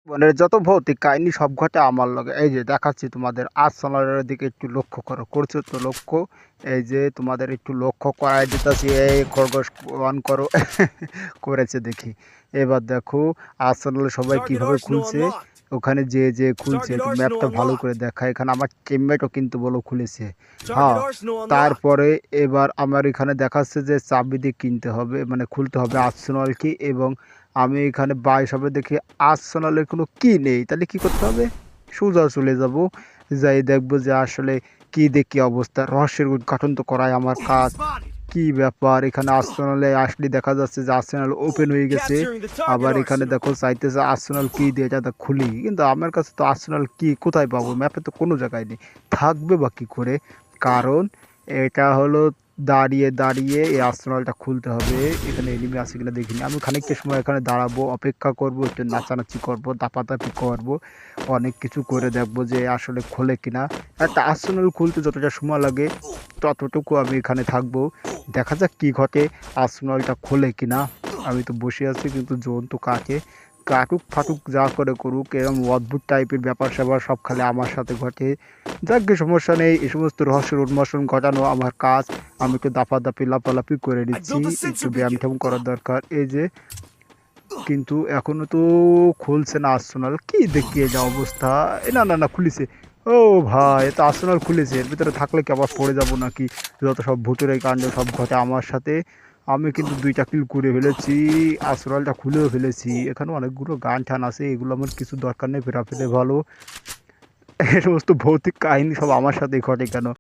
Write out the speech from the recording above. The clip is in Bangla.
জীবনের যত ভৌতিক কাহিনী সব ঘটে আমার লগে। এই যে দেখাচ্ছি তোমাদের আর্সেনালের দিকে একটু লক্ষ্য করো। করছো তো লক্ষ্য? এই যে তোমাদের একটু লক্ষ্য করাই দিতেছি। এই খরগোশ অন করো। করেছে দেখি। এবার দেখো আর্সেনাল সবাই Target কিভাবে arsenal খুলছে। unlocked. ওখানে যে খুলছে Target একটু arsenal ম্যাপটা ভালো করে unlocked. দেখা। এখানে আমার টিমমেটও কিন্তু বলো খুলেছে। Target হ্যাঁ, arsenal unlocked. তারপরে এবার আমার এখানে দেখাচ্ছে যে চাবি দিয়ে কিনতে হবে, মানে খুলতে হবে আর্সেনাল কি। এবং আমি এখানে 22 হবে দেখি আর্সেনালের কোনো কি নেই। তাহলে কি করতে হবে? সোজা চলে যাব, যাই দেখবো যে আসলে কি দেখি অবস্থা। রহস্যের উদ্ঘাটন তো করাই আমার কাজ। Spotted. কি ব্যাপার, এখানে আর্সেনালে আসলে দেখা যাচ্ছে যে আর্সেনাল ওপেন হয়ে গেছে। Capturing the target আবার এখানে arsenal. দেখো চাইতেছে আর্সেনাল কি দিয়ে এটা খুলি, কিন্তু আমার কাছে তো আর্সেনাল কি কোথায় পাবো? ম্যাপে তো কোনো জায়গায় নেই। থাকবে বা কী করে? কারণ এটা হলো দাঁড়িয়ে দাঁড়িয়ে এই আর্সেনালটা খুলতে হবে। এখানে এনিমি আছে কিনা দেখিনি। আমি খানিকটা সময় এখানে দাঁড়াবো, অপেক্ষা করব, একটু নাচানাচি করব, দাপাদাপি করব, অনেক কিছু করে দেখবো যে আসলে খোলে কিনা। একটা আর্সেনাল খুলতে যতটা সময় লাগে ততটুকু আমি এখানে থাকবো। দেখা যাক কি ঘটে, আর্সেনালটা খোলে কিনা। আমি তো বসে আছি, কিন্তু জোন তো কাটে। কাটুক ফাটুক যা করে করুক, এরকম অদ্ভুত টাইপের ব্যাপার স্যাপার সব খালি আমার সাথে ঘটে। যাকে সমস্যা নেই, এই সমস্ত রহস্যের উন্মোচন ঘটানো আমার কাজ। আমি একটু দাপাদাপি লাপালাপি করে I নিচ্ছি, built a একটু sensor ব্যায়াম beacon. ট্যায়াম করার দরকার। এই যে, কিন্তু এখনো তো খুলছে না আর্সেনাল। কি দেখি এই যা অবস্থা। না না না, খুলিছে। ও ভাই, এ তো আর্সেনাল খুলেছে। এর ভিতরে থাকলে কি আবার পড়ে যাব নাকি? যত সব ভুতুড়ে কাণ্ড সব ঘটে আমার সাথে। আমি কিন্তু 2টা কিল করে ফেলেছি, আর্সেনালটা খুলেও ফেলেছি। এখানে অনেকগুলো গান টান আছে, এগুলো আমার কিছু দরকার নেই, ফেরা ফেলে ভালো। এই সমস্ত ভৌতিক কাহিনী সব আমার সাথেই ঘটে কেন?